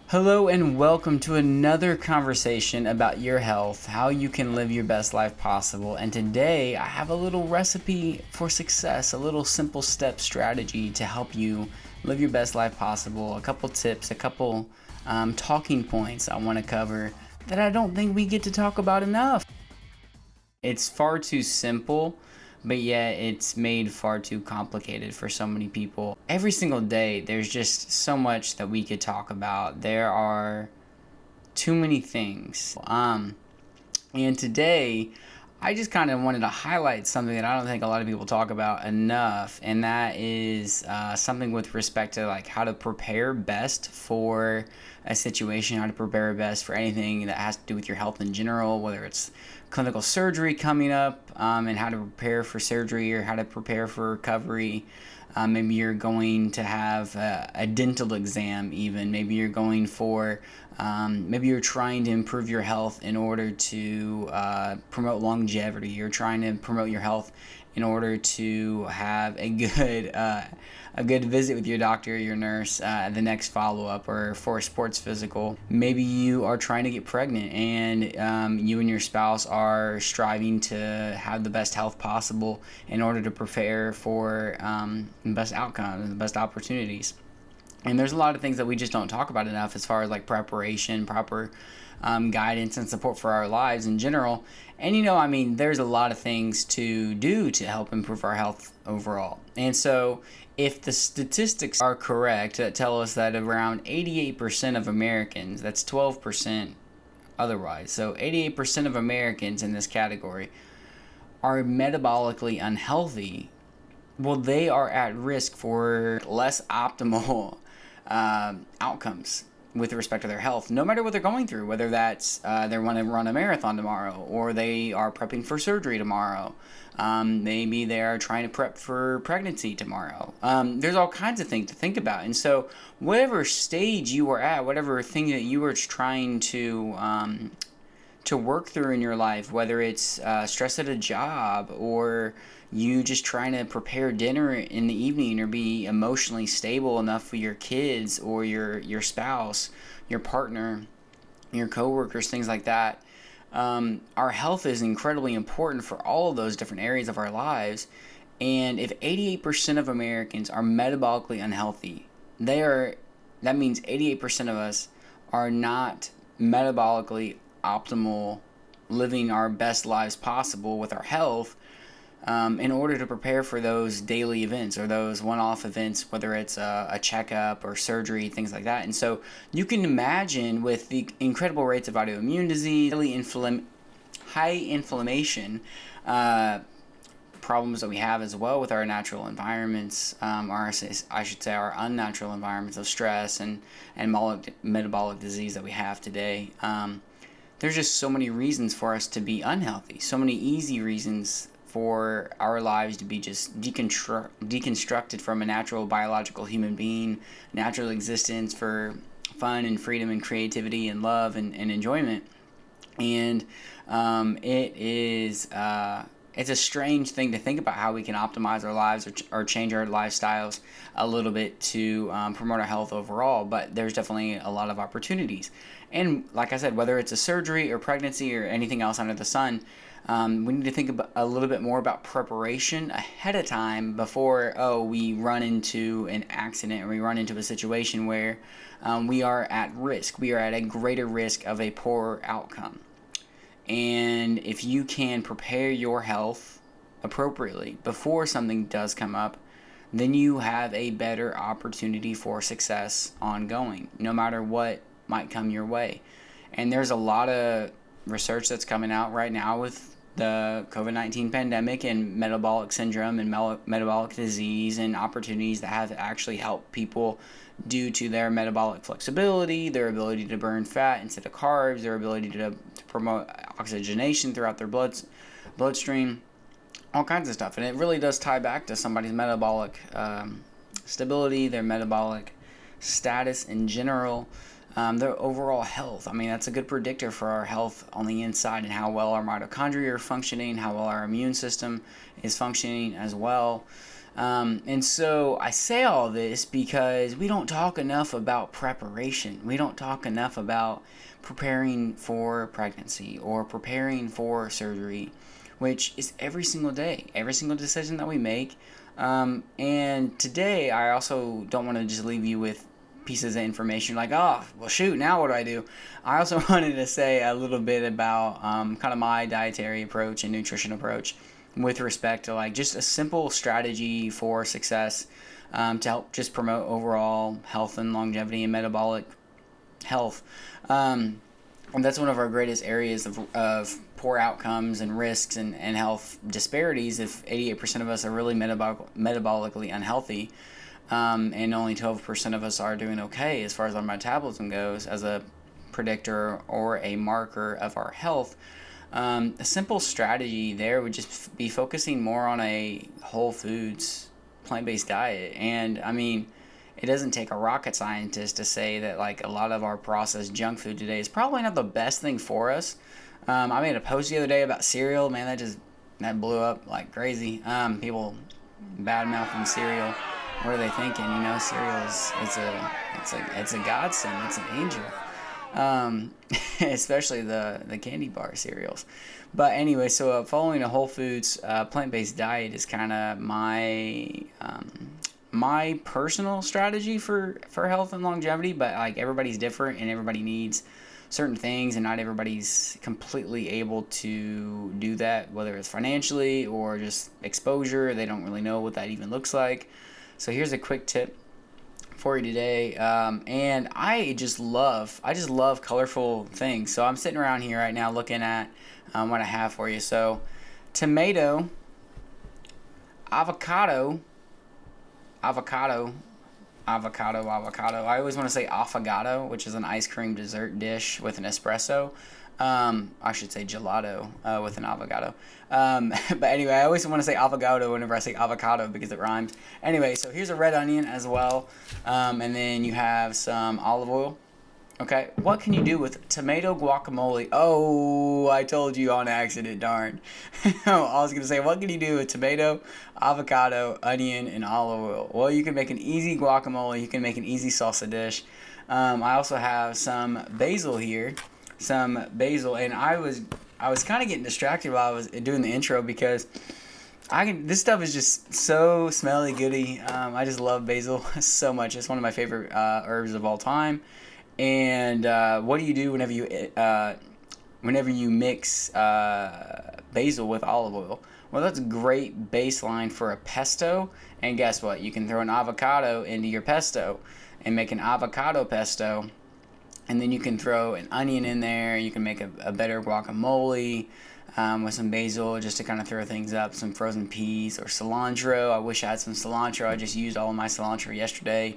Hello and welcome to another conversation about your health, how you can live your best life possible. And today I have a little recipe for success, a little simple step strategy to help you live your best life possible. A couple tips, a couple talking points I want to cover that I don't think we get to talk about enough. It's far too simple, but yet it's made far too complicated for so many people. Every single day, there's just so much that we could talk about. There are too many things. And today, I just kind of wanted to highlight something that I don't think a lot of people talk about enough, and that is something with respect to like how to prepare best for a situation, how to prepare best for anything that has to do with your health in general, whether it's clinical surgery coming up, and how to prepare for surgery or how to prepare for recovery. Maybe you're going to have a dental exam, even. Maybe you're going for, maybe you're trying to improve your health in order to promote longevity. You're trying to promote your health in order to have a good visit with your doctor or your nurse, the next follow-up, or for a sports physical. Maybe you are trying to get pregnant and you and your spouse are striving to have the best health possible in order to prepare for the best outcomes, the best opportunities. And there's a lot of things that we just don't talk about enough as far as like preparation, proper guidance and support for our lives in general. And there's a lot of things to do to help improve our health overall. And so if the statistics are correct that tell us that around 88% of Americans, that's 12% otherwise, so 88% of Americans in this category are metabolically unhealthy, well, they are at risk for less optimal outcomes with respect to their health, no matter what they're going through, whether that's they want to run a marathon tomorrow, or they are prepping for surgery tomorrow. Maybe they're trying to prep for pregnancy tomorrow. There's all kinds of things to think about. And so whatever stage you are at, whatever thing that you are trying to work through in your life, whether it's stress at a job, or you just trying to prepare dinner in the evening, or be emotionally stable enough for your kids or your spouse, your partner, your coworkers, things like that. Our health is incredibly important for all of those different areas of our lives. And if 88% of Americans are metabolically unhealthy, that means 88% of us are not metabolically optimal, living our best lives possible with our health, in order to prepare for those daily events or those one-off events, whether it's a checkup or surgery, things like that. And so you can imagine, with the incredible rates of autoimmune disease, high inflammation, problems that we have as well with our natural environments, our unnatural environments of stress and metabolic disease that we have today. There's just so many reasons for us to be unhealthy, so many easy reasons for our lives to be just deconstructed from a natural biological human being, natural existence for fun and freedom and creativity and love and enjoyment. And it's a strange thing to think about how we can optimize our lives or change our lifestyles a little bit to promote our health overall, but there's definitely a lot of opportunities. And like I said, whether it's a surgery or pregnancy or anything else under the sun, we need to think about a little bit more about preparation ahead of time before we run into an accident, or we run into a situation where we are at risk. We are at a greater risk of a poor outcome. And if you can prepare your health appropriately before something does come up, then you have a better opportunity for success ongoing, no matter what might come your way. And there's a lot of research that's coming out right now with the COVID-19 pandemic and metabolic syndrome and metabolic disease, and opportunities that have actually helped people due to their metabolic flexibility, their ability to burn fat instead of carbs, their ability to promote oxygenation throughout their bloodstream, all kinds of stuff. And it really does tie back to somebody's metabolic stability, their metabolic status in general, their overall health. I mean, that's a good predictor for our health on the inside, and how well our mitochondria are functioning, how well our immune system is functioning as well. And so I say all this because we don't talk enough about preparation. We don't talk enough about preparing for pregnancy or preparing for surgery, which is every single day, every single decision that we make. And today, I also don't want to just leave you with pieces of information like, oh, well, shoot, now what do I do? I also wanted to say a little bit about kind of my dietary approach and nutrition approach with respect to like just a simple strategy for success, to help just promote overall health and longevity and metabolic health. And that's one of our greatest areas of poor outcomes and risks and health disparities. If 88% of us are really metabolically unhealthy, and only 12% of us are doing okay as far as our metabolism goes as a predictor or a marker of our health, a simple strategy there would just be focusing more on a whole foods, plant-based diet. And I mean, it doesn't take a rocket scientist to say that like a lot of our processed junk food today is probably not the best thing for us. I made a post the other day about cereal. Man, that blew up like crazy. People bad mouthing cereal. What are they thinking? You know, cereal is it's a godsend. It's an angel. Especially the candy bar cereals. But anyway, so following a whole foods plant-based diet is kind of my personal strategy for health and longevity. But like everybody's different and everybody needs certain things, and not everybody's completely able to do that, whether it's financially or just exposure. They don't really know what that even looks like. So here's a quick tip for you today, and I just love colorful things. So I'm sitting around here right now looking at what I have for you. So tomato, avocado. I always want to say affogato, which is an ice cream dessert dish with an espresso. I should say gelato with an avocado. But anyway, I always want to say avocado whenever I say avocado because it rhymes. Anyway, so here's a red onion as well. And then you have some olive oil. Okay, what can you do with tomato guacamole? Oh, I told you on accident, darn. I was going to say, what can you do with tomato, avocado, onion, and olive oil? Well, you can make an easy guacamole. You can make an easy salsa dish. I also have some basil here. And I was kind of getting distracted while I was doing the intro because this stuff is just so smelly goody. I just love basil so much. It's one of my favorite herbs of all time. And what do you do whenever you mix basil with olive oil? Well, that's a great baseline for a pesto. And guess what? You can throw an avocado into your pesto and make an avocado pesto. And then you can throw an onion in there. You can make a better guacamole with some basil just to kind of throw things up. Some frozen peas or cilantro. I wish I had some cilantro. I just used all of my cilantro yesterday.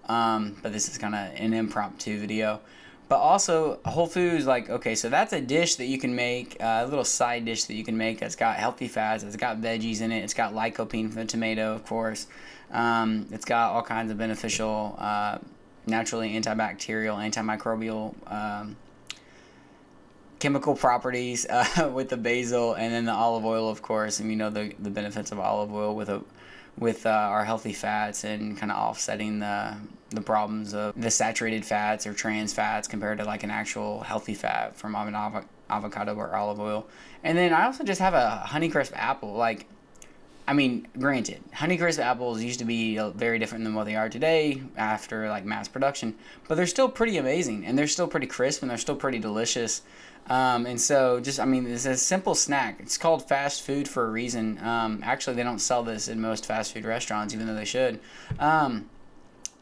But this is kind of an impromptu video. But also, Whole Foods, like, okay, so that's a dish that you can make, a little side dish that you can make that's got healthy fats, it's got veggies in it, it's got lycopene from the tomato, of course. It's got all kinds of beneficial, naturally antibacterial, antimicrobial, chemical properties with the basil, and then the olive oil, of course. And you know the benefits of olive oil with our healthy fats and kind of offsetting the problems of the saturated fats or trans fats compared to like an actual healthy fat from an avocado or olive oil. And then I also just have a Honeycrisp apple. Like, I mean, granted, Honeycrisp apples used to be very different than what they are today after like mass production, but they're still pretty amazing and they're still pretty crisp and they're still pretty delicious. And so just, I mean, it's a simple snack. It's called fast food for a reason. Actually, they don't sell this in most fast food restaurants, even though they should.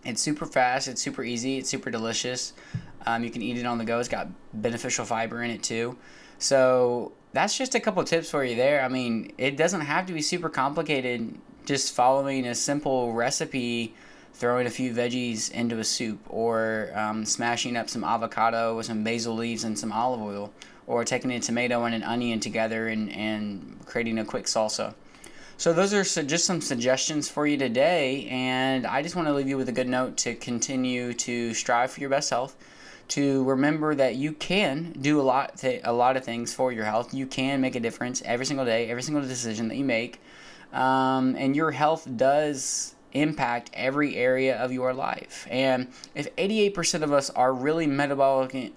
It's super fast. It's super easy. It's super delicious. You can eat it on the go. It's got beneficial fiber in it too. So that's just a couple of tips for you there. I mean, it doesn't have to be super complicated. Just following a simple recipe, throwing a few veggies into a soup, or smashing up some avocado with some basil leaves and some olive oil, or taking a tomato and an onion together and creating a quick salsa. So those are just some suggestions for you today, and I just want to leave you with a good note to continue to strive for your best health, to remember that you can do a lot of things for your health. You can make a difference every single day, every single decision that you make. And your health does impact every area of your life. And if 88% of us are really metabolically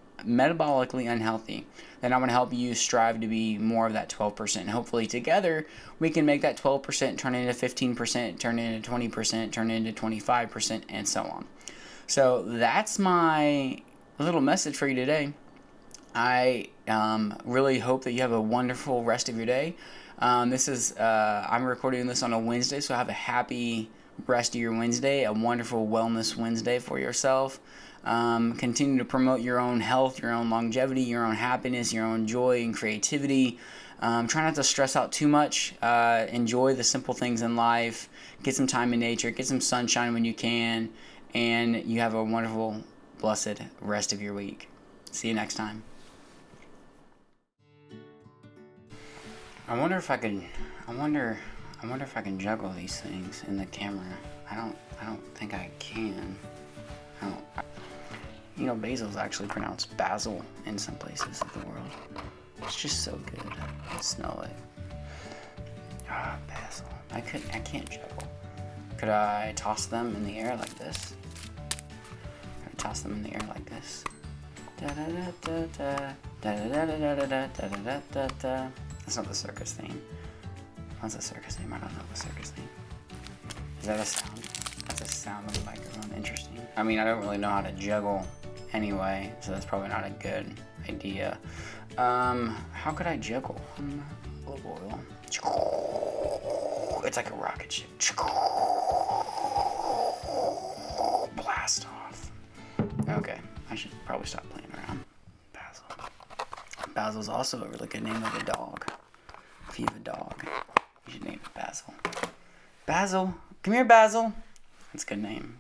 unhealthy, then I'm going to help you strive to be more of that 12%. And hopefully together we can make that 12% turn into 15%, turn into 20%, turn into 25%, and so on. So that's my little message for you today. I really hope that you have a wonderful rest of your day. I'm recording this on a Wednesday, so have a happy rest of your Wednesday, a wonderful Wellness Wednesday for yourself. Continue to promote your own health, your own longevity, your own happiness, your own joy and creativity. Try not to stress out too much. Enjoy the simple things in life. Get some time in nature. Get some sunshine when you can. And you have a wonderful, blessed rest of your week. See you next time. I wonder if I can juggle these things in the camera. I don't think I can. Basil's actually pronounced basil in some places of the world. It's just so good. I smell it. Basil. I can't juggle. Could I toss them in the air like this? That's not the circus theme. What's the circus theme? I don't know the circus theme. Is that a sound? That's a sound of the microphone. Interesting. I mean, I don't really know how to juggle anyway, so that's probably not a good idea. How could I juggle? Olive oil. It's like a rocket ship. Blast off. Okay, I should probably stop playing around. Basil. Basil's also a really good name of a dog. If you have a dog, you should name it Basil. Basil, come here, Basil. That's a good name.